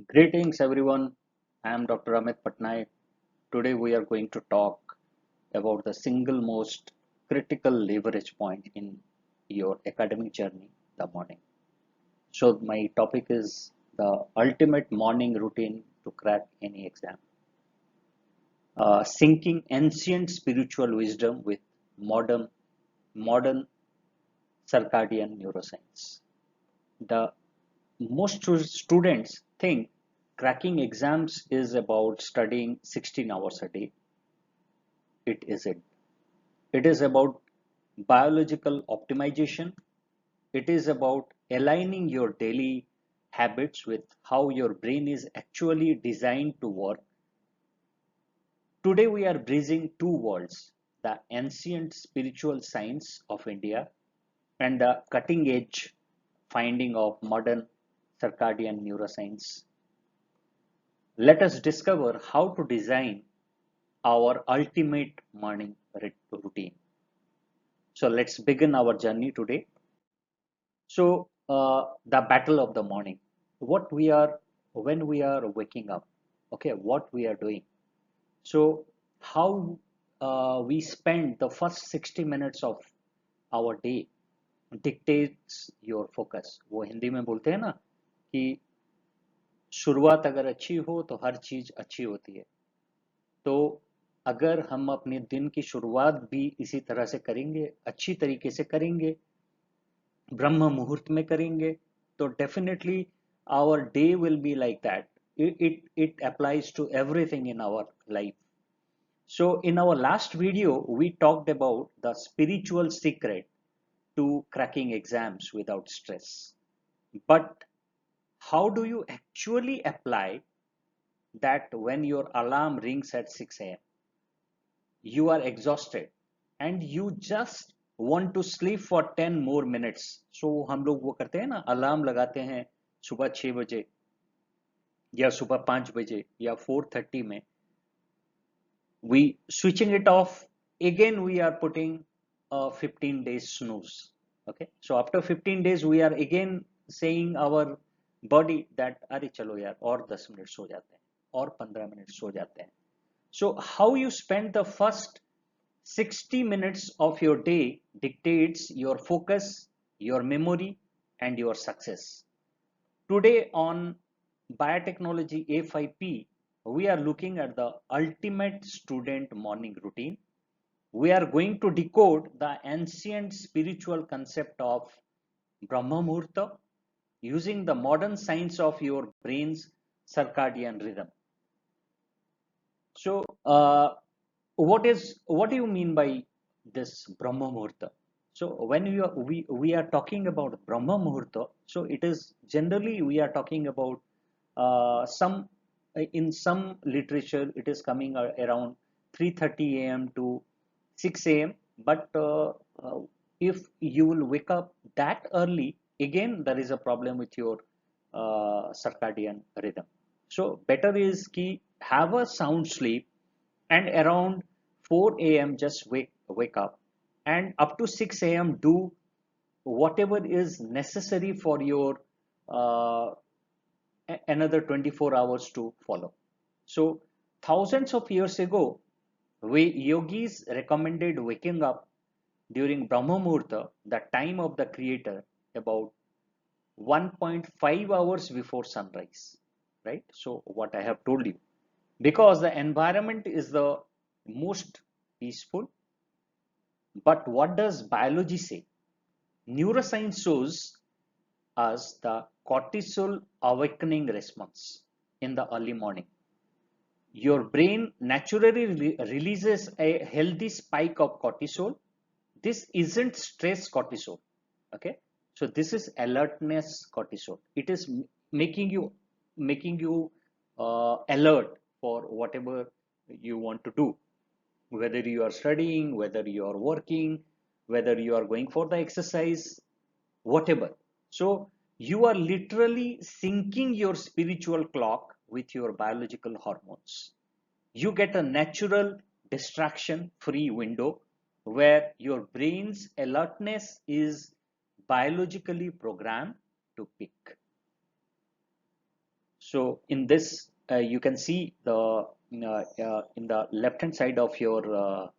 Greetings everyone. I am Dr. Amit Patnaik. Today we are going to talk about the single most critical leverage point in your academic journey, the morning. So my topic is the ultimate morning routine to crack any exam. Syncing ancient spiritual wisdom with modern circadian neuroscience. The most students think cracking exams is about studying 16 hours a day. It isn't. It is about biological optimization. It is about aligning your daily habits with how your brain is actually designed to work. Today, we are bridging two worlds, the ancient spiritual science of India and the cutting edge finding of modern circadian neuroscience. Let us discover how to design our ultimate morning routine. So let's begin our journey today. So the battle of the morning, what we are when we are waking up, okay, what we are doing. So how we spend the first 60 minutes of our day dictates your focus. वो हिंदी में बोलते हैं ना कि शुरुआत अगर अच्छी हो तो हर चीज अच्छी होती है. तो अगर हम अपने दिन की शुरुआत भी इसी तरह से करेंगे, अच्छी तरीके से करेंगे, ब्रह्म मुहूर्त में करेंगे, तो definitely our day will be like that. It applies to everything in our life. So in our last video we talked about the spiritual secret to cracking exams without stress, but how do you actually apply that when your alarm rings at 6 a.m., you are exhausted and you just want to sleep for 10 more minutes? So हम लोग वो करते हैं ना, alarm लगाते हैं सुबह 6 बजे या सुबह 5 बजे या 4:30 में, we switching it off, again we are putting a 15 days snooze. Okay, so after 15 days we are again saying our body that अरे चलो यार और 10 मिनट सो जाते हैं और 15 मिनट सो जाते हैं. So how you spend the first 60 minutes of your day dictates your focus, your memory, and your success. Today on Biotechnology A5P, we are looking at the ultimate student morning routine. We are going to decode the ancient spiritual concept of Brahma Muhurta using the modern science of your brain's circadian rhythm. So, what do you mean by this Brahma Muhurta? So, when we are talking about Brahma Muhurta, so it is generally we are talking about some in some literature it is coming around 3:30 a.m. to 6 a.m. But if you will wake up that early, again there is a problem with your circadian rhythm. So better is ki have a sound sleep and around 4 a.m. just wake up, and up to 6 a.m. do whatever is necessary for your uh, another 24 hours to follow. So thousands of years ago, we yogis recommended waking up during Brahma Muhurta, the time of the creator, about 1.5 hours before sunrise, right? So what I have told you, because the environment is the most peaceful. But what does biology say? Neuroscience shows us the cortisol awakening response in the early morning. Your brain naturally releases a healthy spike of cortisol. This isn't stress cortisol. Okay, so this is alertness cortisol. It is making you alert for whatever you want to do, whether you are studying, whether you are working, whether you are going for the exercise, whatever. So you are literally syncing your spiritual clock with your biological hormones. You get a natural distraction free window where your brain's alertness is biologically programmed to peak. So in this, you can see the in the left hand side of your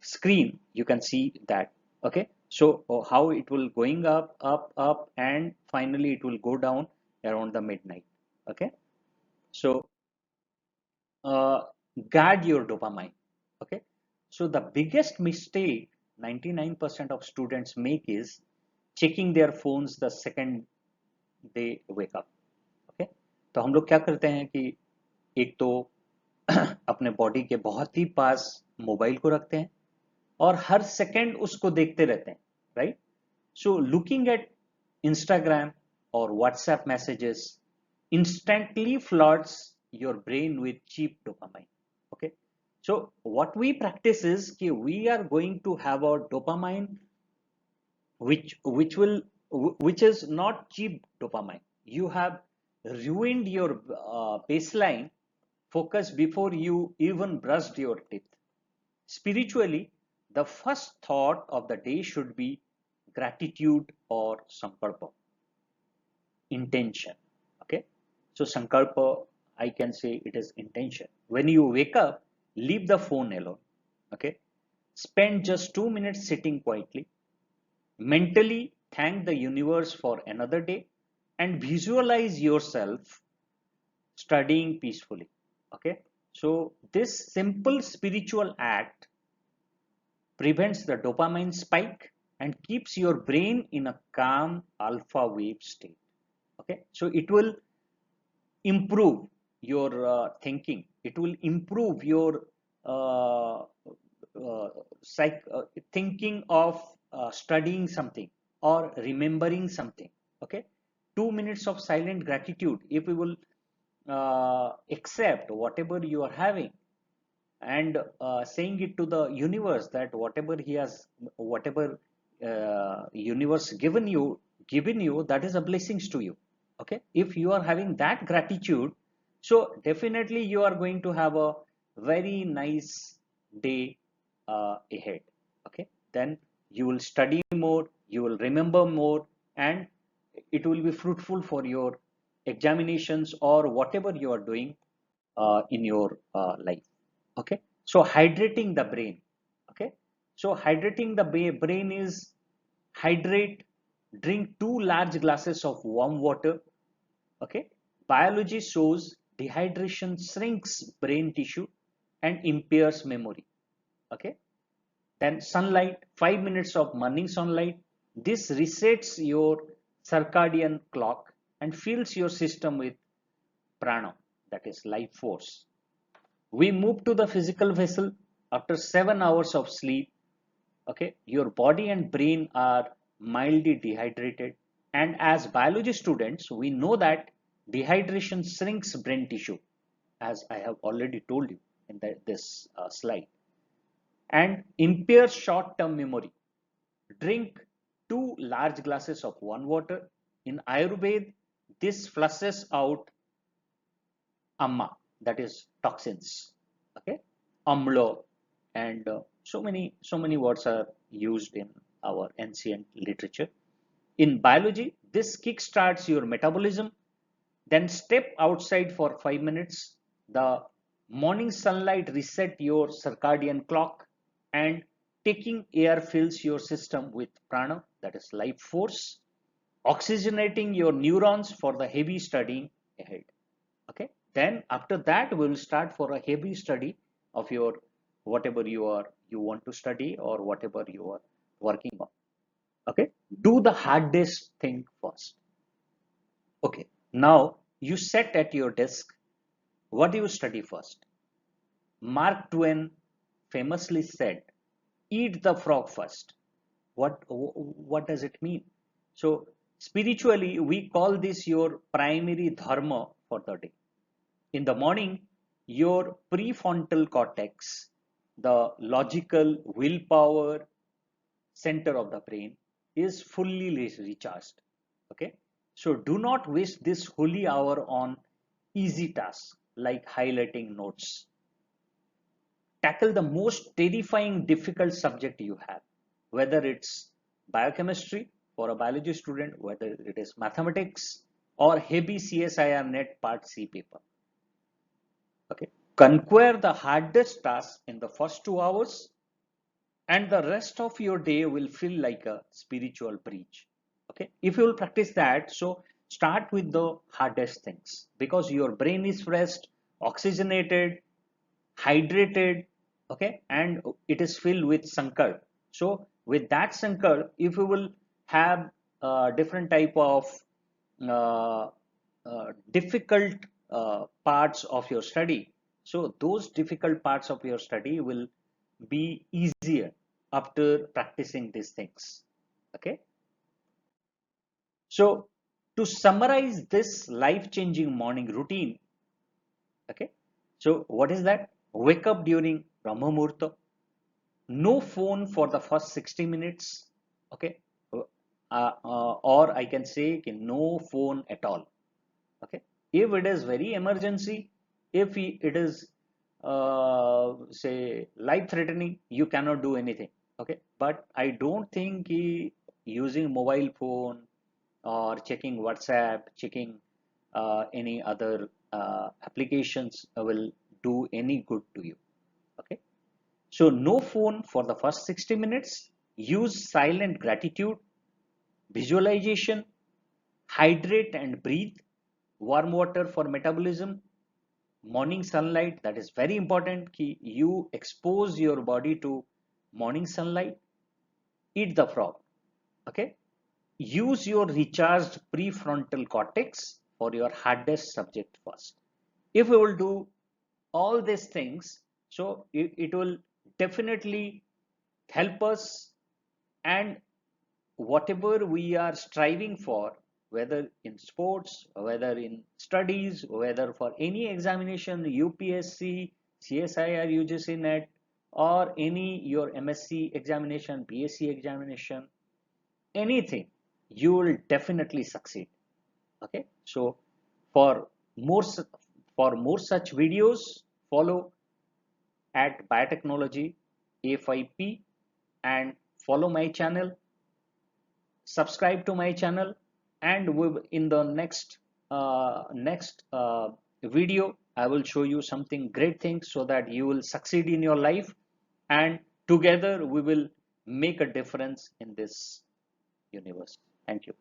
screen, you can see that. Okay, so how it will going up, up, up, and finally it will go down around the midnight. Okay, so uh, guard your dopamine. Okay, so the biggest mistake 99% of students make is checking their phones the second they wake up. Okay, तो हम लोग क्या करते हैं कि एक तो अपने बॉडी के बहुत ही पास मोबाइल को रखते हैं और हर सेकंड उसको देखते रहते हैं, right? So looking at Instagram और WhatsApp messages instantly floods your brain with cheap dopamine. Okay, so what we practice is कि we are going to have a dopamine which is not cheap dopamine. You have ruined your baseline focus before you even brushed your teeth. Spiritually, the first thought of the day should be gratitude or sankalpa, intention. Okay, so sankalpa, I can say it is intention. When you wake up, leave the phone alone. Okay, spend just 2 minutes sitting quietly. Mentally thank the universe for another day and visualize yourself studying peacefully. Okay, so this simple spiritual act prevents the dopamine spike and keeps your brain in a calm alpha wave state. Okay, so it will improve your thinking, it will improve your uh, thinking of studying something or remembering something. Okay, 2 minutes of silent gratitude, if we will accept whatever you are having and saying it to the universe that whatever universe given you, that is a blessings to you. Okay, if you are having that gratitude, so definitely you are going to have a very nice day ahead. Okay, then you will study more, you will remember more, and it will be fruitful for your examinations or whatever you are doing in your life. Okay, so hydrating the brain. Okay, so hydrating the brain is hydrate, drink 2 large glasses of warm water. Okay, biology shows dehydration shrinks brain tissue and impairs memory. Okay, then sunlight, 5 minutes of morning sunlight, this resets your circadian clock and fills your system with prana, that is life force. We move to the physical vessel after 7 hours of sleep. Okay, your body and brain are mildly dehydrated, and as biology students we know that dehydration shrinks brain tissue, as I have already told you in this slide, and impairs short-term memory. Drink 2 large glasses of warm water. In Ayurveda, this flushes out amma, that is toxins. Okay, amla, and so many words are used in our ancient literature. In biology, this kickstarts your metabolism. Then step outside for 5 minutes. The morning sunlight reset your circadian clock, and taking air fills your system with prana, that is life force, oxygenating your neurons for the heavy studying ahead. Okay, then after that we will start for a heavy study of your whatever you want to study or whatever you are working on. Okay, do the hardest thing first. Okay, now you sit at your desk. What do you study first? Mark Twain famously said, eat the frog first. What does it mean? So spiritually we call this your primary dharma for the day. In the morning, your prefrontal cortex, the logical willpower center of the brain, is fully recharged. Okay, so do not waste this holy hour on easy tasks like highlighting notes. Tackle the most terrifying difficult subject you have, whether it's biochemistry for a biology student, whether it is mathematics, or heavy CSIR net part C paper. Okay, conquer the hardest task in the first 2 hours, and the rest of your day will feel like a spiritual breach. Okay, if you will practice that, so start with the hardest things, because your brain is fresh, oxygenated, hydrated, okay, and it is filled with sankar. So with that sankar, if you will have different type of uh, difficult parts of your study, so those difficult parts of your study will be easier after practicing these things. Okay, so to summarize this life-changing morning routine, okay, so what is that? Wake up during Brahma Muhurta, no phone for the first 60 minutes, okay, or I can say no phone at all. Okay, if it is very emergency, if it is say life threatening, you cannot do anything. Okay, but I don't think using mobile phone or checking WhatsApp, checking any other applications will do any good to you. Okay, so no phone for the first 60 minutes. Use silent gratitude, visualization, hydrate and breathe, warm water for metabolism, morning sunlight, that is very important. You expose your body to morning sunlight, eat the frog. Okay, use your recharged prefrontal cortex for your hardest subject first. If we will do all these things, so it will definitely help us, and whatever we are striving for, whether in sports, whether in studies, whether for any examination, UPSC, CSIR, UGC NET, or any your MSc examination, BSc examination, anything, you will definitely succeed. Okay, so for more for more such videos, follow at biotechnology A5P, and follow my channel, subscribe to my channel, and in the next video I will show you something great things so that you will succeed in your life, and together we will make a difference in this universe. Thank you.